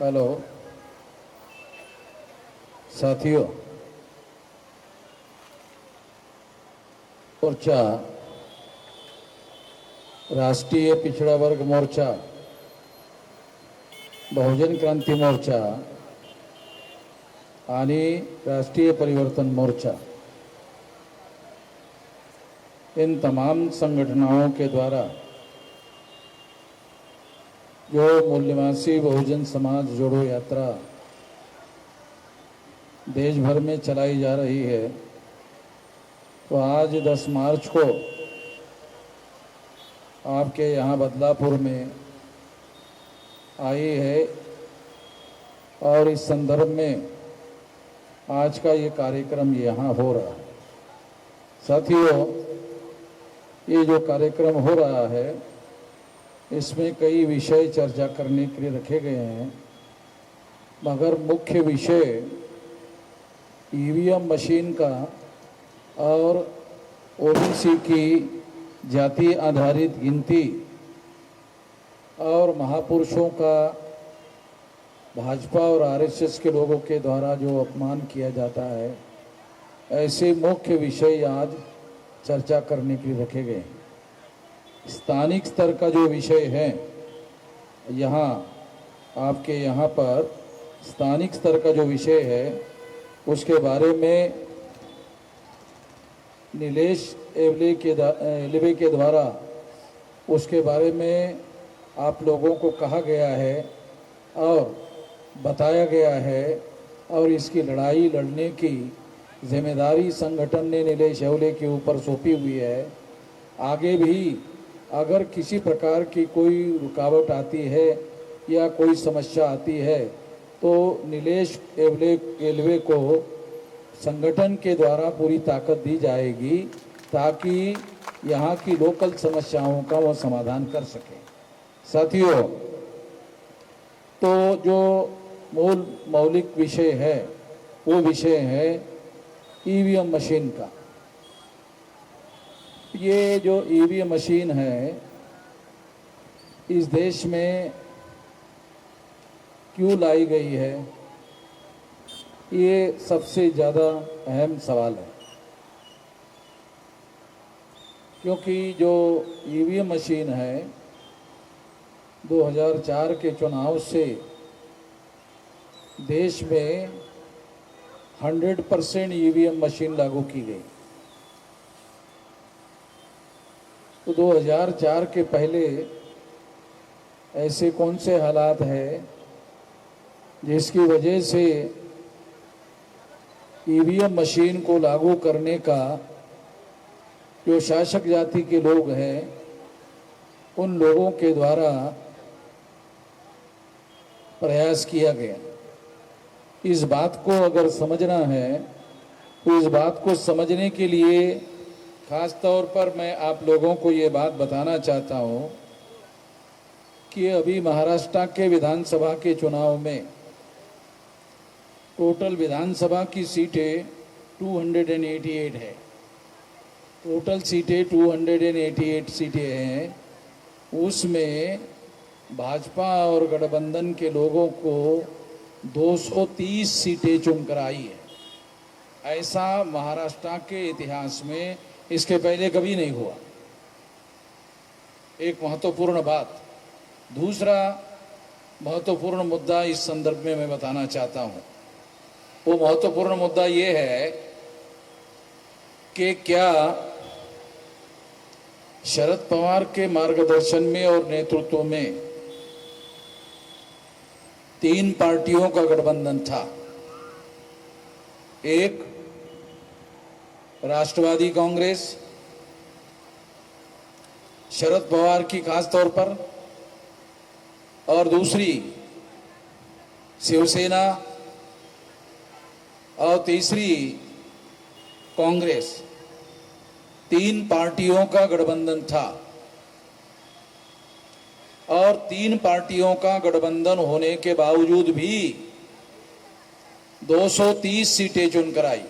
Hello साथियों, मोर्चा राष्ट्रीय पिछड़ा वर्ग मोर्चा, बहुजन क्रांति मोर्चा आणि राष्ट्रीय परिवर्तन मोर्चा, इन तमाम संगठनों के द्वारा जो मूल्यवासी बहुजन समाज जोड़ो यात्रा देश भर में चलाई जा रही है, तो आज 10 मार्च को आपके यहाँ बदलापुर में आई है और इस संदर्भ में आज का ये कार्यक्रम यहाँ हो रहा है। साथियों, ये जो कार्यक्रम हो रहा है इसमें कई विषय चर्चा करने के लिए रखे गए हैं, मगर मुख्य विषय ईवीएम मशीन का और ओबीसी की जाति आधारित गिनती और महापुरुषों का भाजपा और आरएसएस के लोगों के द्वारा जो अपमान किया जाता है, ऐसे मुख्य विषय आज चर्चा करने के लिए रखे गए हैं। स्थानिक स्तर का जो विषय है, यहाँ आपके यहाँ पर स्थानिक स्तर का जो विषय है उसके बारे में नीलेश एवले के द्वारा उसके बारे में आप लोगों को कहा गया है और बताया गया है, और इसकी लड़ाई लड़ने की जिम्मेदारी संगठन ने नीलेश एवले के ऊपर सौंपी हुई है। आगे भी अगर किसी प्रकार की कोई रुकावट आती है या कोई समस्या आती है तो नीलेश एवले को संगठन के द्वारा पूरी ताकत दी जाएगी ताकि यहाँ की लोकल समस्याओं का वो समाधान कर सके। साथियों, तो जो मौलिक विषय है वो विषय है ईवीएम मशीन का। ये जो ईवीएम मशीन है इस देश में क्यों लाई गई है, ये सबसे ज़्यादा अहम सवाल है। क्योंकि जो ईवीएम मशीन है 2004 के चुनाव से देश में 100% ईवीएम मशीन लागू की गई। तो 2004 के पहले ऐसे कौन से हालात हैं जिसकी वजह से ईवीएम मशीन को लागू करने का जो शासक जाति के लोग हैं उन लोगों के द्वारा प्रयास किया गया। इस बात को अगर समझना है तो इस बात को समझने के लिए खास तौर पर मैं आप लोगों को ये बात बताना चाहता हूँ कि अभी महाराष्ट्र के विधानसभा के चुनाव में टोटल विधानसभा की सीटें 288 है। टोटल सीटें 288 सीटें हैं। उसमें भाजपा और गठबंधन के लोगों को 230 सीटें चुनकर आई है। ऐसा महाराष्ट्र के इतिहास में इसके पहले कभी नहीं हुआ। एक महत्वपूर्ण बात। दूसरा महत्वपूर्ण मुद्दा इस संदर्भ में मैं बताना चाहता हूँ। वो महत्वपूर्ण मुद्दा ये है कि क्या शरद पवार के मार्गदर्शन में और नेतृत्व में 3 पार्टियों का गठबंधन था। एक राष्ट्रवादी कांग्रेस शरद पवार की खास तौर पर, और दूसरी शिवसेना, और तीसरी कांग्रेस। 3 पार्टियों का गठबंधन था और 3 पार्टियों का गठबंधन होने के बावजूद भी 230 सीटें चुनकर आई।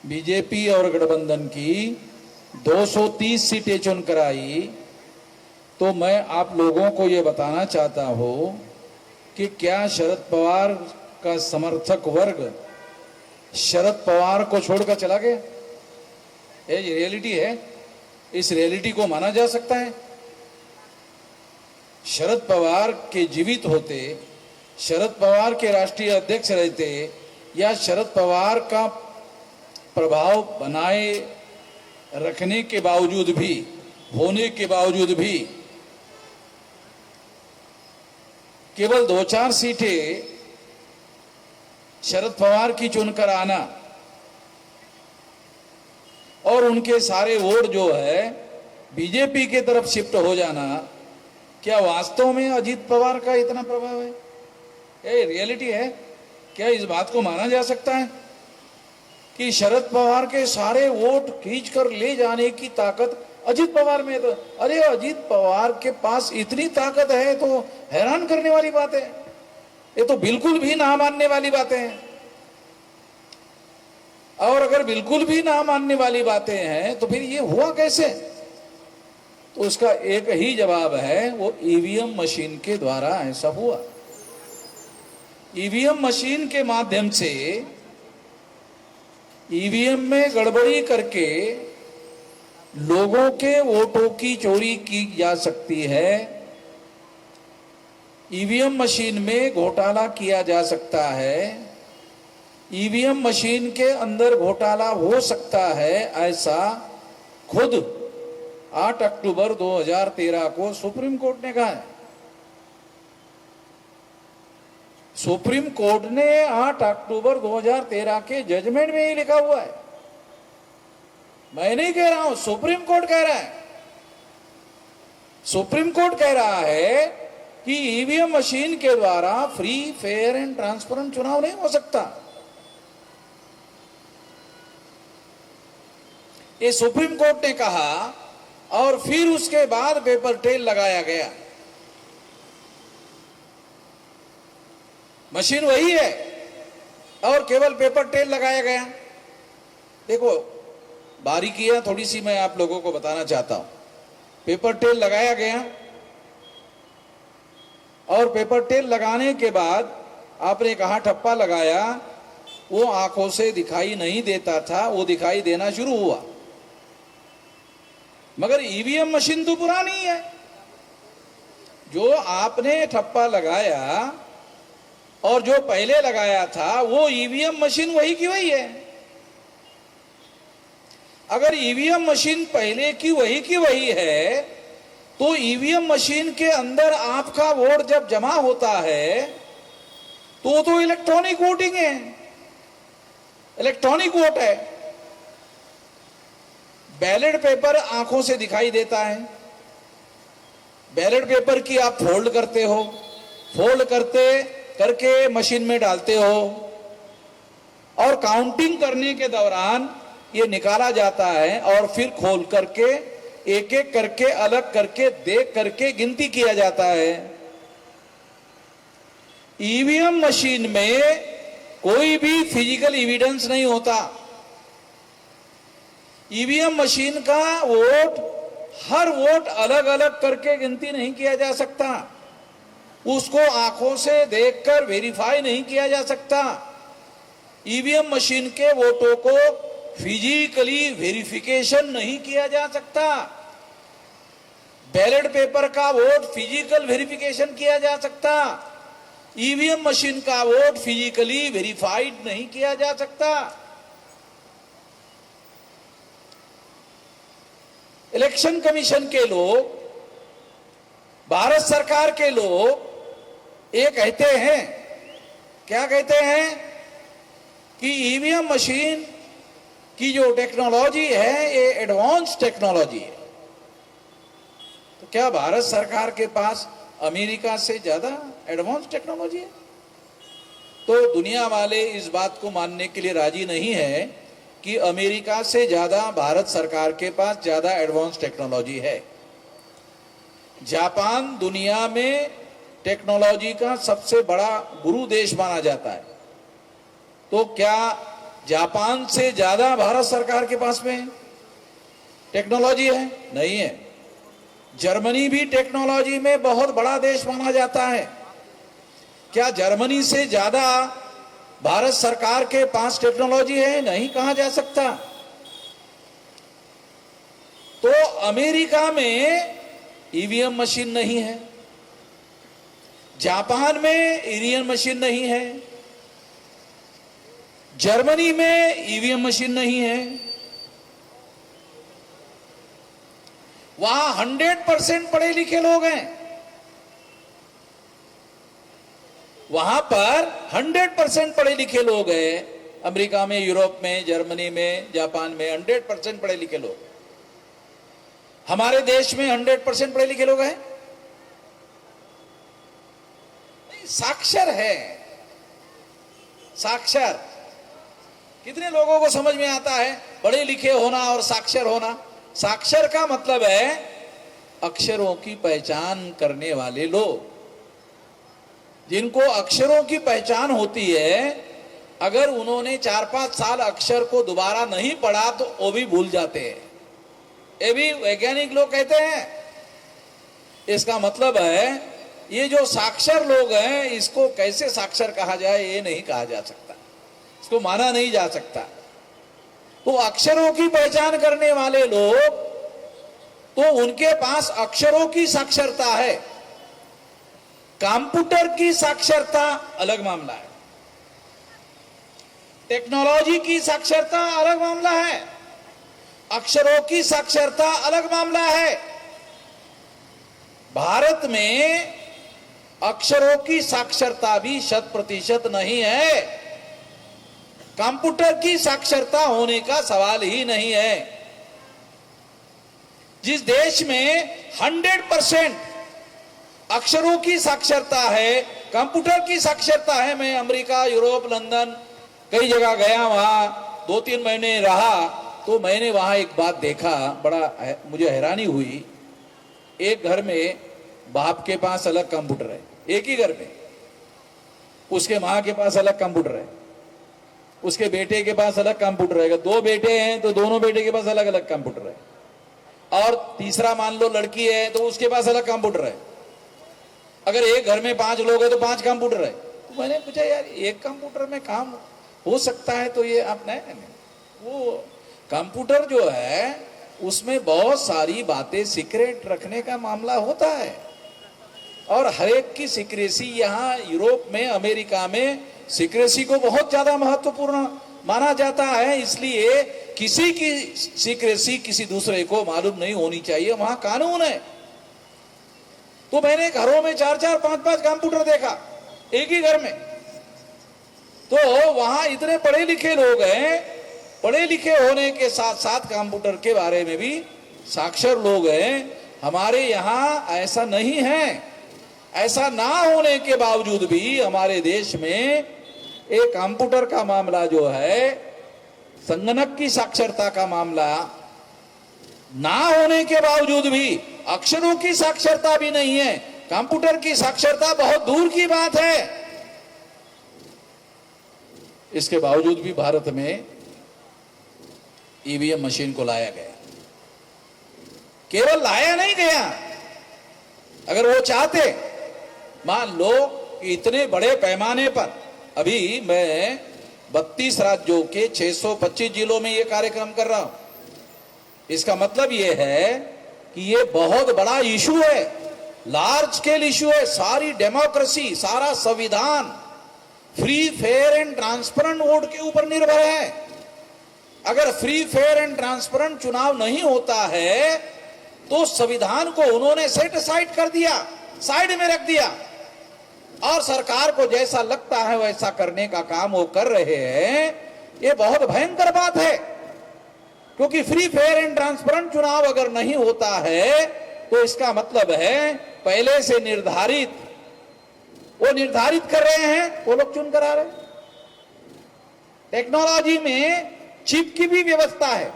बीजेपी और गठबंधन की 230 सीटें चुनकर आई। तो मैं आप लोगों को ये बताना चाहता हूँ कि क्या शरद पवार का समर्थक वर्ग शरद पवार को छोड़कर चला गया? ये रियलिटी है, इस रियलिटी को माना जा सकता है? शरद पवार के जीवित होते, शरद पवार के राष्ट्रीय अध्यक्ष रहते, या शरद पवार का प्रभाव बनाए रखने के बावजूद भी, होने के बावजूद भी केवल 2-4 सीटें शरद पवार की चुनकर आना और उनके सारे वोट जो है बीजेपी के तरफ शिफ्ट हो जाना, क्या वास्तव में अजीत पवार का इतना प्रभाव है? ये रियलिटी है? क्या इस बात को माना जा सकता है कि शरद पवार के सारे वोट खींचकर ले जाने की ताकत अजीत पवार में? तो अरे अजीत पवार के पास इतनी ताकत है तो हैरान करने वाली बात है। ये तो बिल्कुल भी ना मानने वाली बातें हैं। और अगर बिल्कुल भी ना मानने वाली बातें हैं तो फिर ये हुआ कैसे? तो उसका एक ही जवाब है, वो ईवीएम मशीन के द्वारा ऐसा हुआ। ईवीएम मशीन के माध्यम से ईवीएम में गड़बड़ी करके लोगों के वोटों की चोरी की जा सकती है। ईवीएम मशीन में घोटाला किया जा सकता है। ईवीएम मशीन के अंदर घोटाला हो सकता है, ऐसा खुद 8 अक्टूबर 2013 को सुप्रीम कोर्ट ने कहा है। सुप्रीम कोर्ट ने 8 अक्टूबर 2013 के जजमेंट में ही लिखा हुआ है। मैं नहीं कह रहा हूं, सुप्रीम कोर्ट कह रहा है। सुप्रीम कोर्ट कह रहा है कि ईवीएम मशीन के द्वारा फ्री, फेयर एंड ट्रांसपेरेंट चुनाव नहीं हो सकता। ये सुप्रीम कोर्ट ने कहा और फिर उसके बाद पेपर ट्रेल लगाया गया। मशीन वही है और केवल पेपर ट्रेल लगाया गया। देखो, बारीकियां थोड़ी सी मैं आप लोगों को बताना चाहता हूं। पेपर ट्रेल लगाया गया और पेपर ट्रेल लगाने के बाद आपने कहा ठप्पा लगाया, वो आंखों से दिखाई नहीं देता था, वो दिखाई देना शुरू हुआ। मगर ईवीएम मशीन तो पुरानी है। जो आपने ठप्पा लगाया और जो पहले लगाया था, वो ईवीएम मशीन वही की वही है। अगर ईवीएम मशीन पहले की वही है तो ईवीएम मशीन के अंदर आपका वोट जब जमा होता है तो इलेक्ट्रॉनिक वोटिंग है, इलेक्ट्रॉनिक वोट है। बैलेट पेपर आंखों से दिखाई देता है। बैलेट पेपर की आप फोल्ड करते हो, फोल्ड करके मशीन में डालते हो और काउंटिंग करने के दौरान ये निकाला जाता है और फिर खोल करके एक एक करके अलग करके देख करके गिनती किया जाता है। ईवीएम मशीन में कोई भी फिजिकल एविडेंस नहीं होता। ईवीएम मशीन का वोट, हर वोट अलग अलग करके गिनती नहीं किया जा सकता। उसको आंखों से देखकर वेरीफाई नहीं किया जा सकता। ईवीएम मशीन के वोटों को फिजिकली वेरिफिकेशन नहीं किया जा सकता। बैलेट पेपर का वोट फिजिकल वेरिफिकेशन किया जा सकता। ईवीएम मशीन का वोट फिजिकली वेरीफाइड नहीं किया जा सकता। इलेक्शन कमीशन के लोग, भारत सरकार के लोग ये कहते हैं, क्या कहते हैं कि ईवीएम मशीन की जो टेक्नोलॉजी है ये एडवांस टेक्नोलॉजी है। तो क्या भारत सरकार के पास अमेरिका से ज्यादा एडवांस टेक्नोलॉजी है? तो दुनिया वाले इस बात को मानने के लिए राजी नहीं है कि अमेरिका से ज्यादा भारत सरकार के पास ज्यादा एडवांस टेक्नोलॉजी है। जापान दुनिया में टेक्नोलॉजी का सबसे बड़ा गुरु देश माना जाता है। तो क्या जापान से ज्यादा भारत सरकार के पास में टेक्नोलॉजी है? नहीं है। जर्मनी भी टेक्नोलॉजी में बहुत बड़ा देश माना जाता है। क्या जर्मनी से ज्यादा भारत सरकार के पास टेक्नोलॉजी है? नहीं कहा जा सकता। तो अमेरिका में ईवीएम मशीन नहीं है, जापान में ईवीएम मशीन नहीं है, जर्मनी में ईवीएम मशीन नहीं है। वहां 100% पढ़े लिखे लोग हैं। वहां पर 100% पढ़े लिखे लोग हैं। अमेरिका में, यूरोप में, जर्मनी में, जापान में 100% पढ़े लिखे लोग। हमारे देश में 100% पढ़े लिखे लोग हैं? साक्षर है। साक्षर कितने लोगों को समझ में आता है पढ़े लिखे होना और साक्षर होना? साक्षर का मतलब है अक्षरों की पहचान करने वाले लोग। जिनको अक्षरों की पहचान होती है, अगर उन्होंने 4-5 साल अक्षर को दोबारा नहीं पढ़ा तो वो भी भूल जाते हैं। ये भी वैज्ञानिक लोग कहते हैं। इसका मतलब है ये जो साक्षर लोग हैं, इसको कैसे साक्षर कहा जाए ये नहीं कहा जा सकता, इसको माना नहीं जा सकता। तो अक्षरों की पहचान करने वाले लोग, तो उनके पास अक्षरों की साक्षरता है। कंप्यूटर की साक्षरता अलग मामला है, टेक्नोलॉजी की साक्षरता अलग मामला है, अक्षरों की साक्षरता अलग मामला है। भारत में अक्षरों की साक्षरता भी 100% नहीं है। कंप्यूटर की साक्षरता होने का सवाल ही नहीं है। जिस देश में 100% अक्षरों की साक्षरता है, कंप्यूटर की साक्षरता है, मैं अमेरिका, यूरोप, लंदन कई जगह गया, वहां 2-3 महीने रहा, तो मैंने वहां एक बात देखा, बड़ा मुझे हैरानी हुई। एक घर में बाप के पास अलग कंप्यूटर है, एक ही घर में, उसके माँ के पास अलग कंप्यूटर है, उसके बेटे के पास अलग कंप्यूटर है। 2 बेटे हैं तो दोनों बेटे के पास अलग अलग कंप्यूटर है, और तीसरा मान लो लड़की है तो उसके पास अलग कंप्यूटर है। अगर एक घर में 5 लोग हैं तो 5 कंप्यूटर है। तो मैंने पूछा यार एक कंप्यूटर में काम हो सकता है? तो ये आप नहीं, वो कंप्यूटर जो है उसमें बहुत सारी बातें सीक्रेट रखने का मामला होता है, और हर एक की सीक्रेसी, यहाँ यूरोप में, अमेरिका में सीक्रेसी को बहुत ज्यादा महत्वपूर्ण माना जाता है। इसलिए किसी की सीक्रेसी किसी दूसरे को मालूम नहीं होनी चाहिए, वहां कानून है। तो मैंने घरों में 4-4, 5-5 कंप्यूटर देखा एक ही घर में। तो वहां इतने पढ़े लिखे लोग हैं, पढ़े लिखे होने के साथ साथ कंप्यूटर के बारे में भी साक्षर लोग हैं। हमारे यहाँ ऐसा नहीं है। ऐसा ना होने के बावजूद भी हमारे देश में एक कंप्यूटर का मामला जो है, संगणक की साक्षरता का मामला ना होने के बावजूद भी, अक्षरों की साक्षरता भी नहीं है, कंप्यूटर की साक्षरता बहुत दूर की बात है। इसके बावजूद भी भारत में ईवीएम मशीन को लाया गया। केवल लाया नहीं गया, अगर वो चाहते, मान लो कि इतने बड़े पैमाने पर, अभी मैं 32 राज्यों के 625 जिलों में ये कार्यक्रम कर रहा हूं। इसका मतलब ये है कि ये बहुत बड़ा इशू है, लार्ज स्केल इशू है। सारी डेमोक्रेसी, सारा संविधान free, fair and transparent vote के ऊपर निर्भर है। अगर फ्री, फेयर एंड ट्रांसपेरेंट चुनाव नहीं होता है तो संविधान को उन्होंने सेट असाइड कर दिया, साइड में रख दिया, और सरकार को जैसा लगता है वैसा करने का काम वो कर रहे हैं। ये बहुत भयंकर बात है, क्योंकि फ्री, फेयर एंड ट्रांसपेरेंट चुनाव अगर नहीं होता है तो इसका मतलब है पहले से निर्धारित, वो निर्धारित कर रहे हैं, वो लोग चुन कर आ रहे हैं। टेक्नोलॉजी में चिप की भी व्यवस्था है।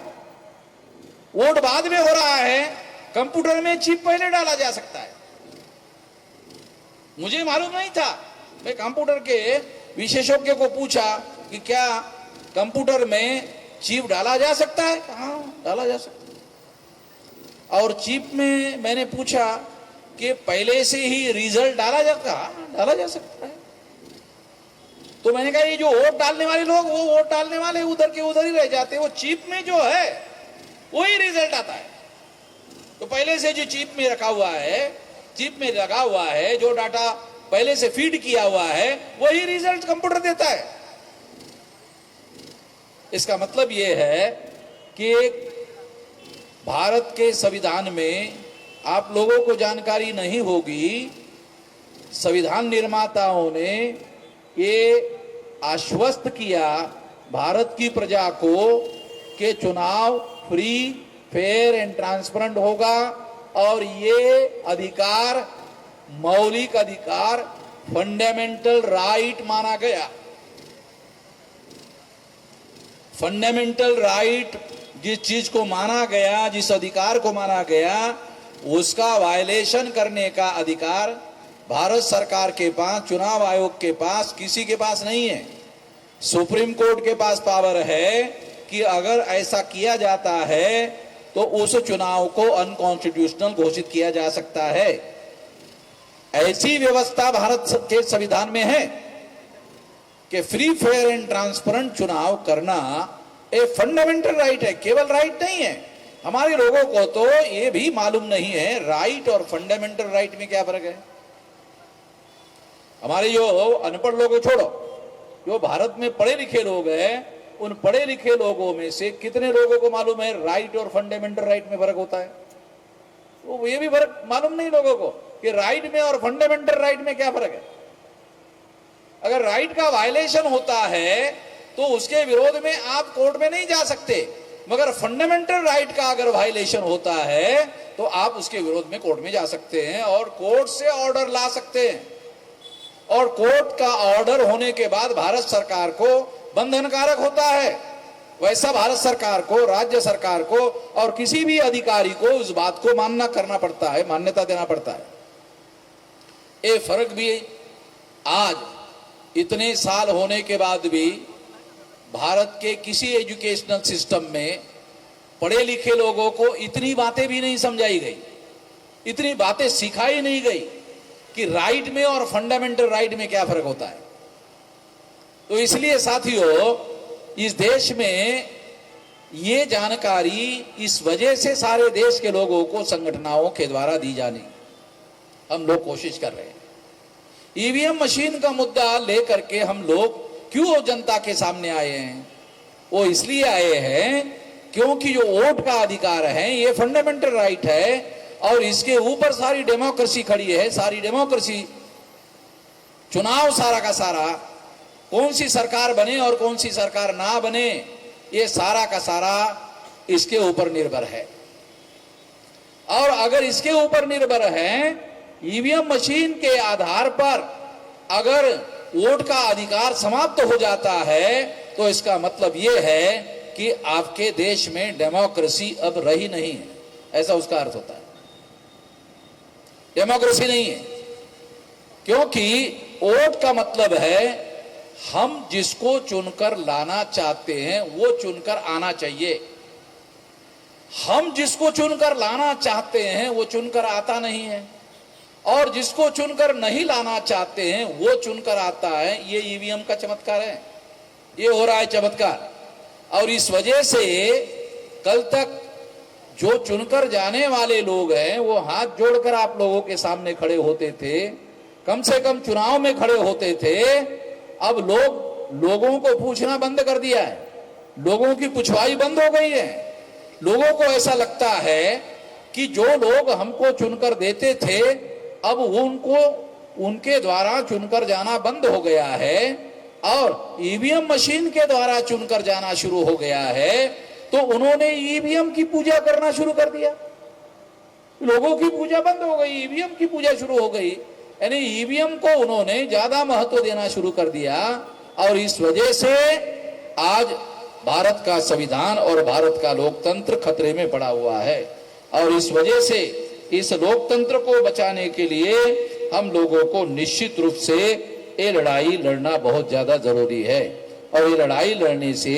वोट बाद में हो रहा है, कंप्यूटर में चिप पहले डाला जा सकता है। मुझे मालूम नहीं था, मैं कंप्यूटर के विशेषज्ञ को पूछा कि क्या कंप्यूटर में चिप डाला जा सकता है? हाँ, डाला जा सकता है। और चिप में मैंने पूछा कि पहले से ही रिजल्ट डाला जाता है? डाला जा सकता है। तो मैंने कहा ये जो वोट डालने वाले लोग, वो वोट डालने वाले उधर के उधर ही रह जाते, वो चिप में जो है वही रिजल्ट आता है। तो पहले से जो चिप में रखा हुआ है, चिप में लगा हुआ है, जो डाटा पहले से फीड किया हुआ है, वही रिजल्ट कंप्यूटर देता है। इसका मतलब यह है कि भारत के संविधान में आप लोगों को जानकारी नहीं होगी, संविधान निर्माताओं ने ये आश्वस्त किया भारत की प्रजा को कि चुनाव फ्री, फेयर एंड ट्रांसपेरेंट होगा और ये अधिकार मौलिक अधिकार, फंडामेंटल राइट माना गया। फंडामेंटल राइट जिस चीज को माना गया, जिस अधिकार को माना गया, उसका वायलेशन करने का अधिकार भारत सरकार के पास, चुनाव आयोग के पास, किसी के पास नहीं है। सुप्रीम कोर्ट के पास पावर है कि अगर ऐसा किया जाता है तो उस चुनाव को अनकॉन्स्टिट्यूशनल घोषित किया जा सकता है। ऐसी व्यवस्था भारत के संविधान में है कि फ्री, फेयर एंड ट्रांसपेरेंट चुनाव करना एक फंडामेंटल राइट है, केवल राइट नहीं है। हमारे लोगों को तो ये भी मालूम नहीं है राइट और फंडामेंटल राइट में क्या फर्क है। हमारे जो अनपढ़ लोग छोड़ो, जो भारत में पढ़े लिखे लोग हैं, उन पढ़े लिखे लोगों में से कितने लोगों को मालूम है राइट और फंडामेंटल राइट में फर्क होता है? वो ये भी फर्क मालूम नहीं लोगों को कि राइट में और फंडामेंटल राइट में क्या फर्क है। अगर राइट का वायलेशन होता है तो उसके विरोध में आप कोर्ट में नहीं जा सकते, मगर फंडामेंटल राइट का अगर वायलेशन होता है तो आप उसके विरोध में कोर्ट में जा सकते हैं और कोर्ट से ऑर्डर ला सकते हैं। और कोर्ट का ऑर्डर होने के बाद भारत सरकार को बंधनकारक होता है। वैसा भारत सरकार को, राज्य सरकार को और किसी भी अधिकारी को उस बात को मानना करना पड़ता है, मान्यता देना पड़ता है। ये फर्क भी आज इतने साल होने के बाद भी भारत के किसी एजुकेशनल सिस्टम में पढ़े लिखे लोगों को इतनी बातें भी नहीं समझाई गई, इतनी बातें सिखाई नहीं गई कि राइट में और फंडामेंटल राइट में क्या फर्क होता है। तो इसलिए साथियों, इस देश में ये जानकारी इस वजह से सारे देश के लोगों को संगठनों के द्वारा दी जानी हम लोग कोशिश कर रहे हैं। ईवीएम मशीन का मुद्दा लेकर के हम लोग क्यों जनता के सामने आए हैं? वो इसलिए आए हैं क्योंकि जो वोट का अधिकार है ये फंडामेंटल राइट है और इसके ऊपर सारी डेमोक्रेसी खड़ी है। सारी डेमोक्रेसी, चुनाव सारा का सारा, कौन सी सरकार बने और कौन सी सरकार ना बने, ये सारा का सारा इसके ऊपर निर्भर है। और अगर इसके ऊपर निर्भर है, ईवीएम मशीन के आधार पर अगर वोट का अधिकार समाप्त हो जाता है तो इसका मतलब यह है कि आपके देश में डेमोक्रेसी अब रही नहीं है, ऐसा उसका अर्थ होता है। डेमोक्रेसी नहीं है, क्योंकि वोट का मतलब है हम जिसको चुनकर लाना चाहते हैं वो चुनकर आना चाहिए। हम जिसको चुनकर लाना चाहते हैं वो चुनकर आता नहीं है और जिसको चुनकर नहीं लाना चाहते हैं वो चुनकर आता है। ये ईवीएम का चमत्कार है, ये हो रहा है चमत्कार। और इस वजह से कल तक जो चुनकर जाने वाले लोग हैं वो हाथ जोड़कर आप लोगों के सामने खड़े होते थे, कम से कम चुनाव में खड़े होते थे। अब लोगों को पूछना बंद कर दिया है, लोगों की पुछवाई बंद हो गई है। लोगों को ऐसा लगता है कि जो लोग हमको चुनकर देते थे अब उनको उनके द्वारा चुनकर जाना बंद हो गया है और ईवीएम मशीन के द्वारा चुनकर जाना शुरू हो गया है। तो उन्होंने ईवीएम की पूजा करना शुरू कर दिया, लोगों की पूजा बंद हो गई, ईवीएम की पूजा शुरू हो गई। यानी ईवीएम को उन्होंने ज्यादा महत्व देना शुरू कर दिया और इस वजह से आज भारत का संविधान और भारत का लोकतंत्र खतरे में पड़ा हुआ है। और इस वजह से इस लोकतंत्र को बचाने के लिए हम लोगों को निश्चित रूप से ये लड़ाई लड़ना बहुत ज्यादा जरूरी है और ये लड़ाई लड़ने से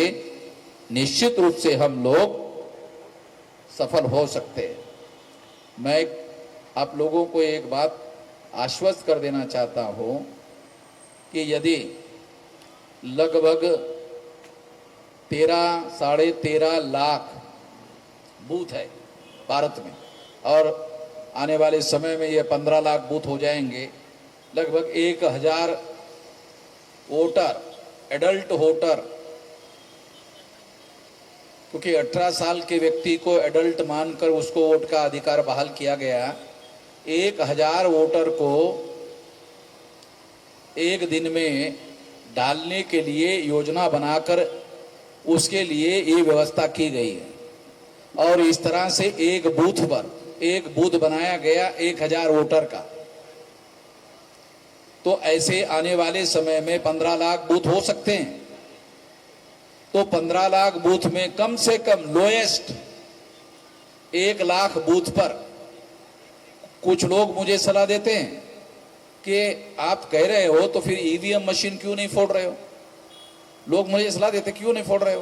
निश्चित रूप से हम लोग सफल हो सकते हैं। मैं आप लोगों को एक बात आश्वस्त कर देना चाहता हूं कि यदि लगभग 13 साढ़े 13 लाख बूथ है भारत में, और आने वाले समय में ये 15 लाख बूथ हो जाएंगे। लगभग 1000 वोटर, एडल्ट वोटर, क्योंकि 18 साल के व्यक्ति को एडल्ट मानकर उसको वोट का अधिकार बहाल किया गया। 1000 वोटर को एक दिन में डालने के लिए योजना बनाकर उसके लिए ये व्यवस्था की गई है, और इस तरह से एक बूथ पर एक बूथ बनाया गया 1000 वोटर का। तो ऐसे आने वाले समय में 15 लाख बूथ हो सकते हैं। तो 15 लाख बूथ में कम से कम लोएस्ट 1 लाख बूथ पर, कुछ लोग मुझे सलाह देते हैं कि आप कह रहे हो तो फिर ईवीएम मशीन क्यों नहीं फोड़ रहे हो। लोग मुझे सलाह देते क्यों नहीं फोड़ रहे हो।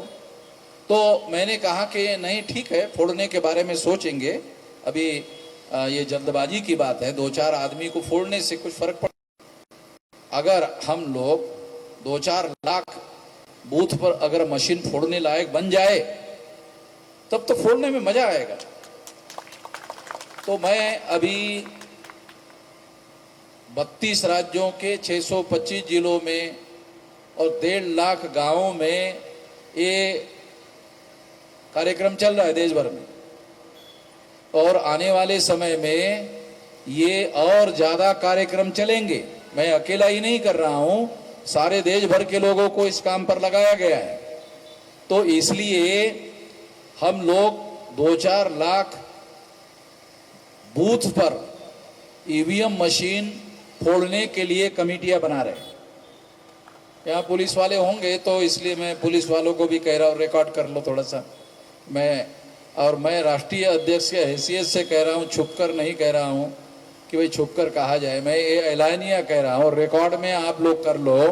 तो मैंने कहा कि नहीं, ठीक है, फोड़ने के बारे में सोचेंगे। अभी ये जल्दबाजी की बात है, 2-4 आदमी को फोड़ने से कुछ फर्क पड़। अगर हम लोग 2-4 लाख बूथ पर अगर मशीन फोड़ने लायक बन जाए तब तो फोड़ने में मजा आएगा। तो मैं अभी 32 राज्यों के 625 जिलों में और 1.5 लाख गांवों में ये कार्यक्रम चल रहा है देश भर में, और आने वाले समय में ये और ज्यादा कार्यक्रम चलेंगे। मैं अकेला ही नहीं कर रहा हूं, सारे देश भर के लोगों को इस काम पर लगाया गया है। तो इसलिए हम लोग 2-4 लाख बूथ पर ईवीएम मशीन फोड़ने के लिए कमेटियां बना रहे हैं। यहाँ पुलिस वाले होंगे तो इसलिए मैं पुलिस वालों को भी कह रहा हूँ, रिकॉर्ड कर लो थोड़ा सा। मैं राष्ट्रीय अध्यक्ष के हैसियत से कह रहा हूँ, छुपकर नहीं कह रहा हूँ कि भाई छुपकर कहा जाए। मैं ये ऐलानिया कह रहा हूँ, और रिकॉर्ड में आप लोग कर लो,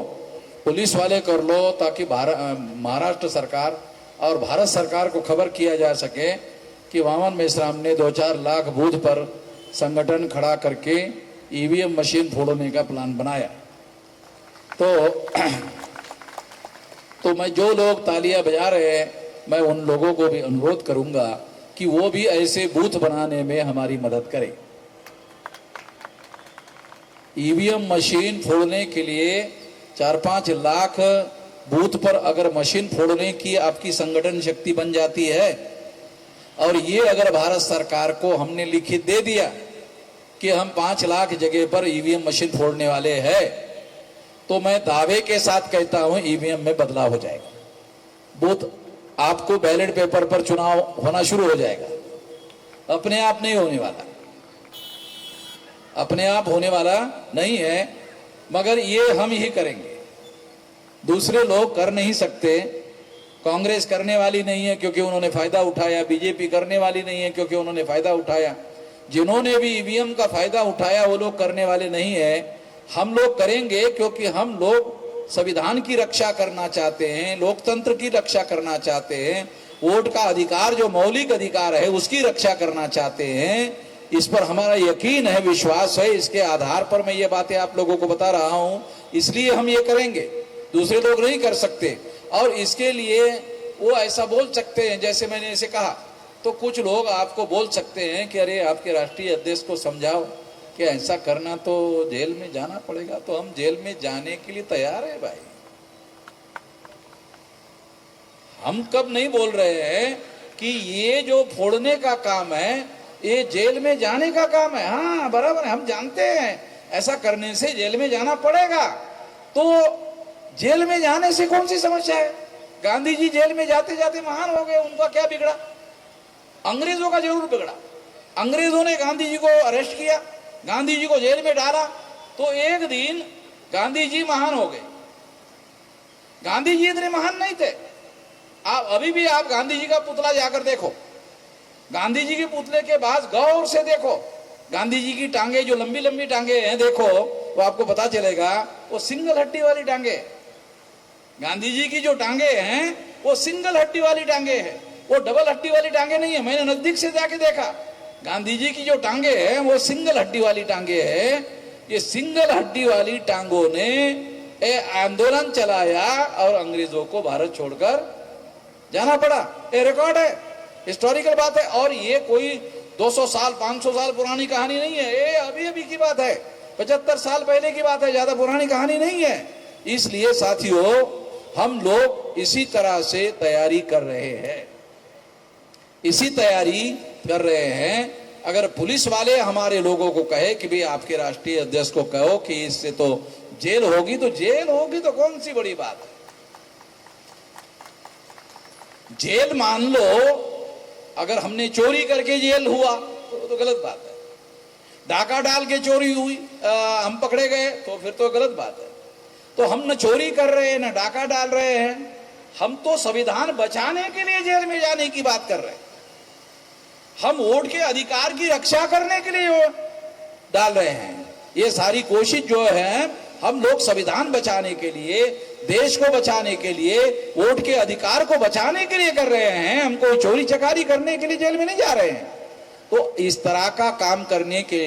पुलिस वाले कर लो, ताकि महाराष्ट्र सरकार और भारत सरकार को खबर किया जा सके कि वामन मेश्राम ने 2-4 लाख बूथ पर संगठन खड़ा करके ईवीएम मशीन फोड़ने का प्लान बनाया। तो मैं जो लोग तालियां बजा रहे हैं, मैं उन लोगों को भी अनुरोध करूंगा कि वो भी ऐसे बूथ बनाने में हमारी मदद करें। ईवीएम मशीन फोड़ने के लिए 4-5 लाख बूथ पर अगर मशीन फोड़ने की आपकी संगठन शक्ति बन जाती है, और ये अगर भारत सरकार को हमने लिखित दे दिया कि हम 5 लाख जगह पर ईवीएम मशीन फोड़ने वाले हैं, तो मैं दावे के साथ कहता हूं ईवीएम में बदलाव हो जाएगा। बूथ आपको बैलेट पेपर पर चुनाव होना शुरू हो जाएगा। अपने आप नहीं होने वाला, अपने आप होने वाला नहीं है, मगर ये हम ही करेंगे, दूसरे लोग कर नहीं सकते। कांग्रेस करने वाली नहीं है क्योंकि उन्होंने फायदा उठाया, बीजेपी करने वाली नहीं है क्योंकि उन्होंने फायदा उठाया। जिन्होंने भी ईवीएम का फायदा उठाया वो लोग करने वाले नहीं है। हम लोग करेंगे क्योंकि हम लोग संविधान की रक्षा करना चाहते हैं, लोकतंत्र की रक्षा करना चाहते हैं, वोट का अधिकार जो मौलिक अधिकार है उसकी रक्षा करना चाहते हैं। इस पर हमारा यकीन है, विश्वास है, इसके आधार पर मैं ये बातें आप लोगों को बता रहा हूं। इसलिए हम ये करेंगे, दूसरे लोग नहीं कर सकते। और इसके लिए वो ऐसा बोल सकते हैं, जैसे मैंने इसे कहा, तो कुछ लोग आपको बोल सकते हैं कि अरे आपके राष्ट्रीय अध्यक्ष को समझाओ कि ऐसा करना तो जेल में जाना पड़ेगा। तो हम जेल में जाने के लिए तैयार है भाई। हम कब नहीं बोल रहे हैं कि ये जो फोड़ने का काम है ये जेल में जाने का काम है। हाँ बराबर है, हम जानते हैं ऐसा करने से जेल में जाना पड़ेगा। तो जेल में जाने से कौन सी समस्या है? गांधी जी जेल में जाते जाते महान हो गए, उनका क्या बिगड़ा? अंग्रेजों का जरूर बिगड़ा। अंग्रेजों ने गांधी जी को अरेस्ट किया, गांधी जी को जेल में डाला, तो एक दिन गांधी जी महान हो गए। गांधी जी इतने महान नहीं थे। आप अभी भी आप गांधी जी का पुतला जाकर देखो, गांधी जी के पुतले के पास गौर से देखो, गांधी जी की टांगे जो लंबी लंबी टांगे हैं देखो, वो आपको पता चलेगा वो सिंगल हड्डी वाली टांगे। गांधी जी की जो टांगे हैं वो सिंगल हड्डी वाली टांगे हैं, वो डबल हड्डी वाली टांगे नहीं है। मैंने नजदीक से जाके देखा, गांधी जी की जो टांगे हैं वो सिंगल हड्डी वाली टांगे हैं। ये सिंगल हड्डी वाली टांगों ने आंदोलन चलाया और अंग्रेजों को भारत छोड़कर जाना पड़ा। ये रिकॉर्ड है, हिस्टोरिकल बात है। और ये कोई 200 साल 500 साल पुरानी कहानी नहीं है, ये अभी अभी की बात है, 75 साल पहले की बात है, ज्यादा पुरानी कहानी नहीं है। इसलिए साथियों, हम लोग इसी तरह से तैयारी कर रहे हैं, इसी तैयारी कर रहे हैं। अगर पुलिस वाले हमारे लोगों को कहे कि भाई आपके राष्ट्रीय अध्यक्ष को कहो कि इससे तो जेल होगी, तो जेल होगी तो कौन सी बड़ी बात है। जेल मान लो, अगर हमने चोरी करके जेल हुआ तो गलत बात है। डाका डाल के चोरी हुई, हम पकड़े गए तो फिर तो गलत बात है। तो हम न चोरी कर रहे हैं न डाका डाल रहे हैं, हम तो संविधान बचाने के लिए जेल में जाने की बात कर रहे हैं। हम वोट के अधिकार की रक्षा करने के लिए डाल रहे हैं। ये सारी कोशिश जो है, हम लोग संविधान बचाने के लिए, देश को बचाने के लिए, वोट के अधिकार को बचाने के लिए कर रहे हैं। हम कोई चोरी चकारी करने के लिए जेल में नहीं जा रहे हैं। तो इस तरह का काम करने के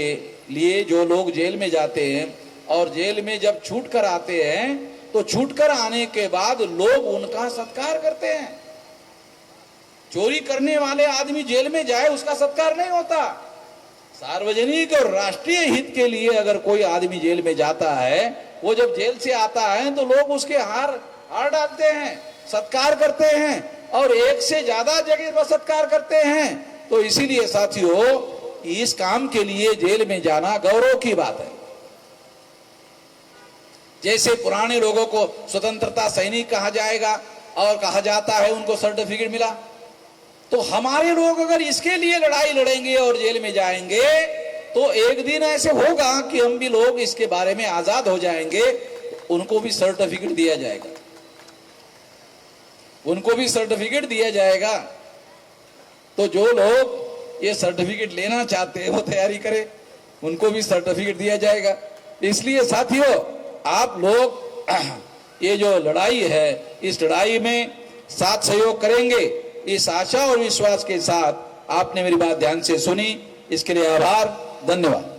लिए जो लोग जेल में जाते हैं और जेल में जब छूट कर आते हैं, तो छूट कर आने के बाद लोग उनका सत्कार करते हैं। चोरी करने वाले आदमी जेल में जाए, उसका सत्कार नहीं होता। सार्वजनिक और राष्ट्रीय हित के लिए अगर कोई आदमी जेल में जाता है, वो जब जेल से आता है तो लोग उसके हार डालते हैं, सत्कार करते हैं और एक से ज्यादा जगह पर सत्कार करते हैं। तो इसीलिए साथियों, इस काम के लिए जेल में जाना गौरव की बात है। जैसे पुराने लोगों को स्वतंत्रता सैनिक कहा जाएगा और कहा जाता है, उनको सर्टिफिकेट मिला, तो हमारे लोग अगर इसके लिए लड़ाई लड़ेंगे और जेल में जाएंगे, तो एक दिन ऐसे होगा कि हम भी लोग इसके बारे में आजाद हो जाएंगे, उनको भी सर्टिफिकेट दिया जाएगा, उनको भी सर्टिफिकेट दिया जाएगा। तो जो लोग ये सर्टिफिकेट लेना चाहते हैं वो तैयारी करें, उनको भी सर्टिफिकेट दिया जाएगा। इसलिए साथियों, आप लोग ये जो लड़ाई है, इस लड़ाई में साथ सहयोग करेंगे, इस आशा और विश्वास के साथ आपने मेरी बात ध्यान से सुनी, इसके लिए आभार, धन्यवाद।